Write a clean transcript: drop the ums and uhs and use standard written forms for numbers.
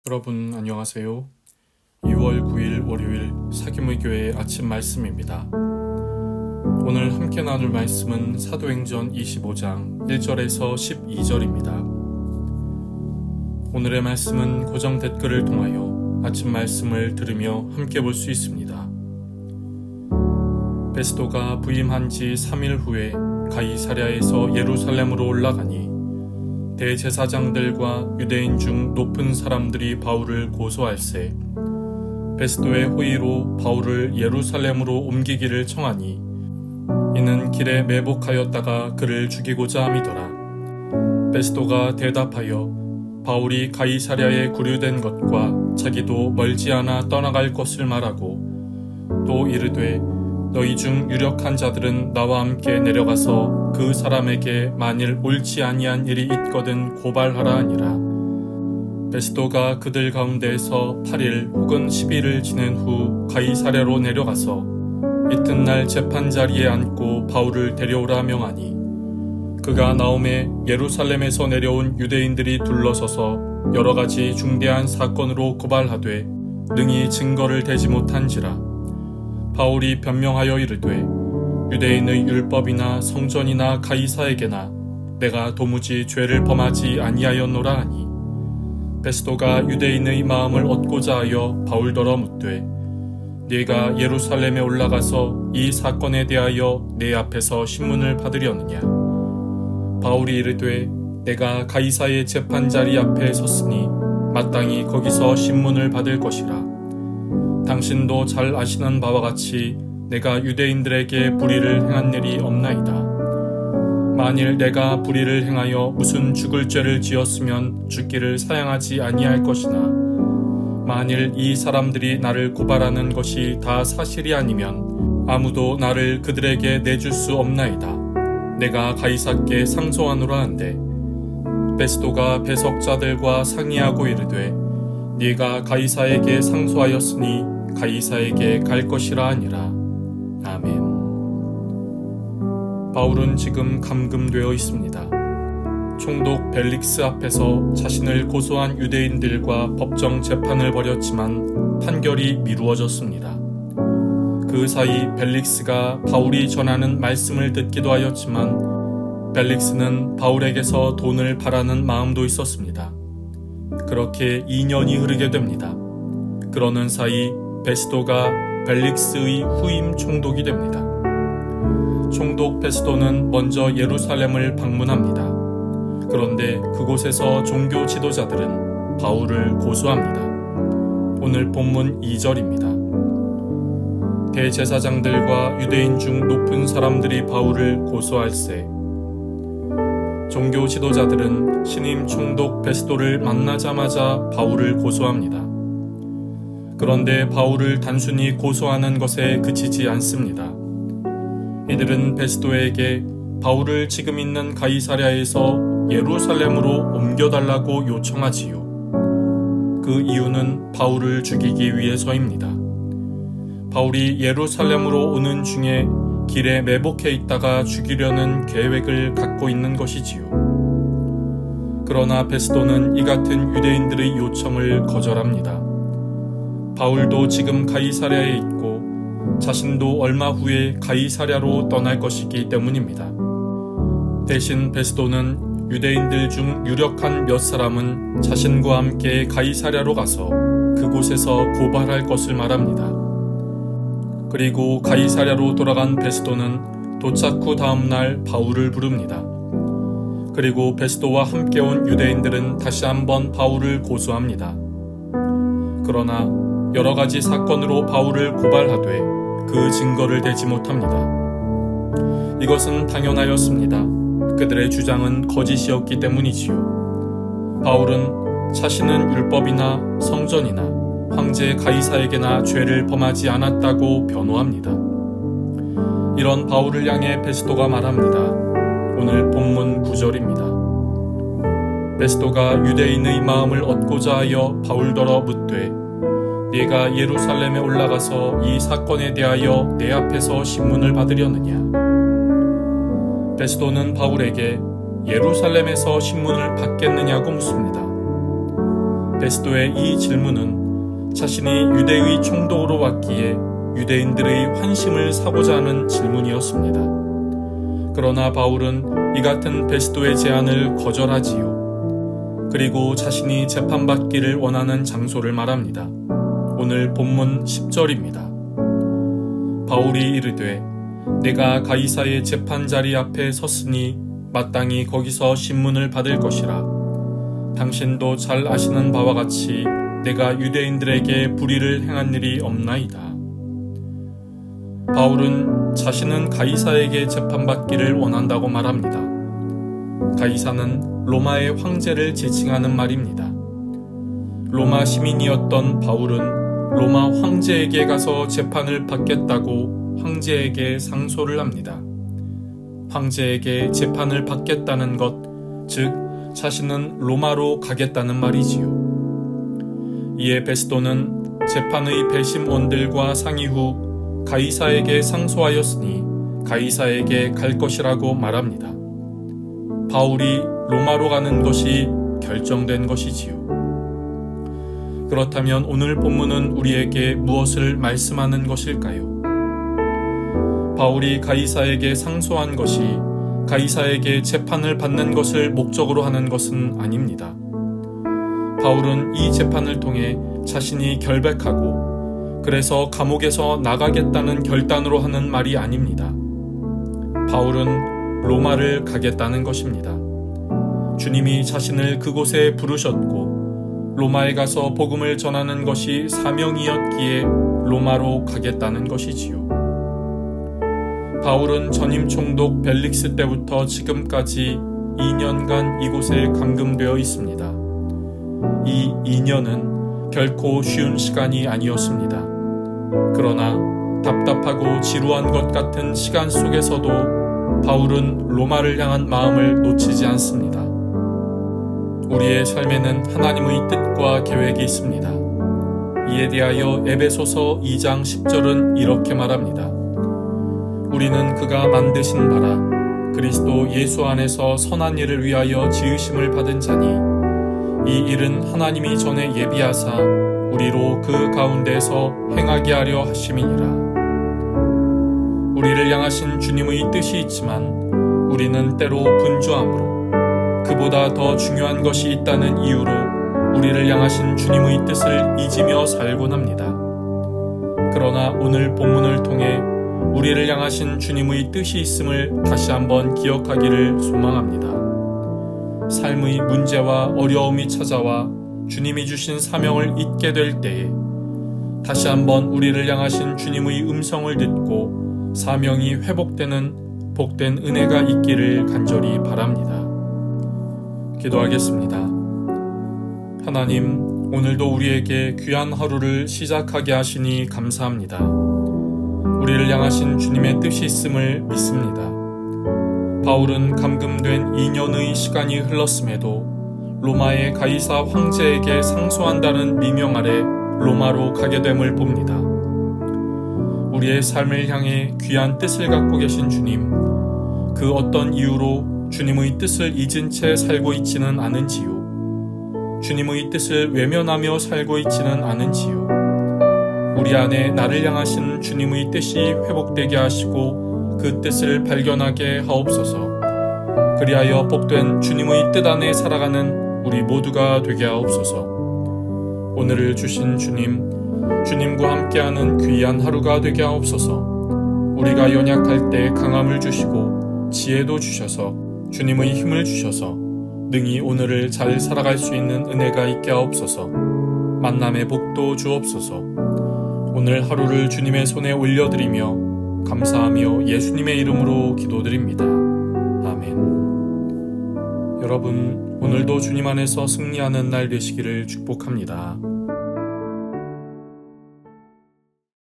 여러분 안녕하세요. 2월 9일 월요일 사기물 교회 아침 말씀입니다. 오늘 함께 나눌 말씀은 사도행전 25장 1절에서 12절입니다. 오늘의 말씀은 고정 댓글을 통하여 아침 말씀을 들으며 함께 볼 수 있습니다. 베스도가 부임한 지 3일 후에 가이사랴에서 예루살렘으로 올라가니 대제사장들과 유대인 중 높은 사람들이 바울을 고소할세 베스도의 호의로 바울을 예루살렘으로 옮기기를 청하니 이는 길에 매복하였다가 그를 죽이고자 함이더라. 베스도가 대답하여 바울이 가이사랴에 구류된 것과 자기도 멀지 않아 떠나갈 것을 말하고 또 이르되 너희 중 유력한 자들은 나와 함께 내려가서 그 사람에게 만일 옳지 아니한 일이 있거든 고발하라 하니라. 베스도가 그들 가운데에서 8일 혹은 10일을 지낸 후 가이사랴로 내려가서 이튿날 재판자리에 앉고 바울을 데려오라 명하니 그가 나오매 예루살렘에서 내려온 유대인들이 둘러서서 여러 가지 중대한 사건으로 고발하되 능히 증거를 대지 못한지라. 바울이 변명하여 이르되 유대인의 율법이나 성전이나 가이사에게나 내가 도무지 죄를 범하지 아니하였노라 하니 베스도가 유대인의 마음을 얻고자 하여 바울더러 묻되 네가 예루살렘에 올라가서 이 사건에 대하여 내 앞에서 신문을 받으려느냐. 바울이 이르되 내가 가이사의 재판자리 앞에 섰으니 마땅히 거기서 신문을 받을 것이라. 당신도 잘 아시는 바와 같이 내가 유대인들에게 불의를 행한 일이 없나이다. 만일 내가 불의를 행하여 무슨 죽을 죄를 지었으면 죽기를 사양하지 아니할 것이나 만일 이 사람들이 나를 고발하는 것이 다 사실이 아니면 아무도 나를 그들에게 내줄 수 없나이다. 내가 가이사께 상소하노라 한데 베스도가 배석자들과 상의하고 이르되 네가 가이사에게 상소하였으니 가이사에게 갈 것이라 하니라. 아멘. 바울은 지금 감금되어 있습니다. 총독 벨릭스 앞에서 자신을 고소한 유대인들과 법정 재판을 벌였지만 판결이 미루어졌습니다. 그 사이 벨릭스가 바울이 전하는 말씀을 듣기도 하였지만 벨릭스는 바울에게서 돈을 바라는 마음도 있었습니다. 그렇게 2년이 흐르게 됩니다. 그러는 사이 베스도가 벨릭스의 후임 총독이 됩니다. 총독 베스도는 먼저 예루살렘을 방문합니다. 그런데 그곳에서 종교 지도자들은 바울을 고소합니다. 오늘 본문 2절입니다. 대제사장들과 유대인 중 높은 사람들이 바울을 고소할세 종교 지도자들은 신임 총독 베스도를 만나자마자 바울을 고소합니다. 그런데 바울을 단순히 고소하는 것에 그치지 않습니다. 이들은 베스도에게 바울을 지금 있는 가이사랴에서 예루살렘으로 옮겨달라고 요청하지요. 그 이유는 바울을 죽이기 위해서입니다. 바울이 예루살렘으로 오는 중에 길에 매복해 있다가 죽이려는 계획을 갖고 있는 것이지요. 그러나 베스도는 이 같은 유대인들의 요청을 거절합니다. 바울도 지금 가이사랴에 있고 자신도 얼마 후에 가이사랴로 떠날 것이기 때문입니다. 대신 베스도는 유대인들 중 유력한 몇 사람은 자신과 함께 가이사랴로 가서 그곳에서 고발할 것을 말합니다. 그리고 가이사랴로 돌아간 베스도는 도착 후 다음날 바울을 부릅니다. 그리고 베스도와 함께 온 유대인들은 다시 한번 바울을 고소합니다. 그러나 여러 가지 사건으로 바울을 고발하되 그 증거를 대지 못합니다. 이것은 당연하였습니다. 그들의 주장은 거짓이었기 때문이지요. 바울은 자신은 율법이나 성전이나 황제 가이사에게나 죄를 범하지 않았다고 변호합니다. 이런 바울을 향해 베스도가 말합니다. 오늘 본문 9절입니다. 베스도가 유대인의 마음을 얻고자 하여 바울더러 묻되 네가 예루살렘에 올라가서 이 사건에 대하여 내 앞에서 신문을 받으려느냐. 베스도는 바울에게 예루살렘에서 신문을 받겠느냐고 묻습니다. 베스도의 이 질문은 자신이 유대의 총독으로 왔기에 유대인들의 환심을 사고자 하는 질문이었습니다. 그러나 바울은 이 같은 베스도의 제안을 거절하지요. 그리고 자신이 재판받기를 원하는 장소를 말합니다. 오늘 본문 10절입니다. 바울이 이르되 내가 가이사의 재판자리 앞에 섰으니 마땅히 거기서 신문을 받을 것이라. 당신도 잘 아시는 바와 같이 내가 유대인들에게 불의를 행한 일이 없나이다. 바울은 자신은 가이사에게 재판받기를 원한다고 말합니다. 가이사는 로마의 황제를 지칭하는 말입니다. 로마 시민이었던 바울은 로마 황제에게 가서 재판을 받겠다고 황제에게 상소를 합니다. 황제에게 재판을 받겠다는 것, 즉 자신은 로마로 가겠다는 말이지요. 이에 베스도는 재판의 배심원들과 상의 후 가이사에게 상소하였으니 가이사에게 갈 것이라고 말합니다. 바울이 로마로 가는 것이 결정된 것이지요. 그렇다면 오늘 본문은 우리에게 무엇을 말씀하는 것일까요? 바울이 가이사에게 상소한 것이 가이사에게 재판을 받는 것을 목적으로 하는 것은 아닙니다. 바울은 이 재판을 통해 자신이 결백하고 그래서 감옥에서 나가겠다는 결단으로 하는 말이 아닙니다. 바울은 로마를 가겠다는 것입니다. 주님이 자신을 그곳에 부르셨고 로마에 가서 복음을 전하는 것이 사명이었기에 로마로 가겠다는 것이지요. 바울은 전임 총독 벨릭스 때부터 지금까지 2년간 이곳에 감금되어 있습니다. 이 2년은 결코 쉬운 시간이 아니었습니다. 그러나 답답하고 지루한 것 같은 시간 속에서도 바울은 로마를 향한 마음을 놓치지 않습니다. 우리의 삶에는 하나님의 뜻과 계획이 있습니다. 이에 대하여 에베소서 2장 10절은 이렇게 말합니다. 우리는 그가 만드신 바라 그리스도 예수 안에서 선한 일을 위하여 지으심을 받은 자니 이 일은 하나님이 전에 예비하사 우리로 그 가운데서 행하게 하려 하심이니라. 우리를 향하신 주님의 뜻이 있지만 우리는 때로 분주함으로 그보다 더 중요한 것이 있다는 이유로 우리를 향하신 주님의 뜻을 잊으며 살곤 합니다. 그러나 오늘 본문을 통해 우리를 향하신 주님의 뜻이 있음을 다시 한번 기억하기를 소망합니다. 삶의 문제와 어려움이 찾아와 주님이 주신 사명을 잊게 될 때에 다시 한번 우리를 향하신 주님의 음성을 듣고 사명이 회복되는 복된 은혜가 있기를 간절히 바랍니다. 기도하겠습니다. 하나님, 오늘도 우리에게 귀한 하루를 시작하게 하시니 감사합니다. 우리를 향하신 주님의 뜻이 있음을 믿습니다. 바울은 감금된 2년의 시간이 흘렀음에도 로마의 가이사 황제에게 상소한다는 미명 아래 로마로 가게 됨을 봅니다. 우리의 삶을 향해 귀한 뜻을 갖고 계신 주님, 그 어떤 이유로 주님의 뜻을 잊은 채 살고 있지는 않은지요. 주님의 뜻을 외면하며 살고 있지는 않은지요. 우리 안에 나를 향하신 주님의 뜻이 회복되게 하시고 그 뜻을 발견하게 하옵소서. 그리하여 복된 주님의 뜻 안에 살아가는 우리 모두가 되게 하옵소서. 오늘을 주신 주님과 함께하는 귀한 하루가 되게 하옵소서. 우리가 연약할 때 강함을 주시고 지혜도 주셔서 주님의 힘을 주셔서 능히 오늘을 잘 살아갈 수 있는 은혜가 있게 하옵소서. 만남의 복도 주옵소서. 오늘 하루를 주님의 손에 올려드리며 감사하며 예수님의 이름으로 기도드립니다. 아멘. 여러분, 오늘도 주님 안에서 승리하는 날 되시기를 축복합니다.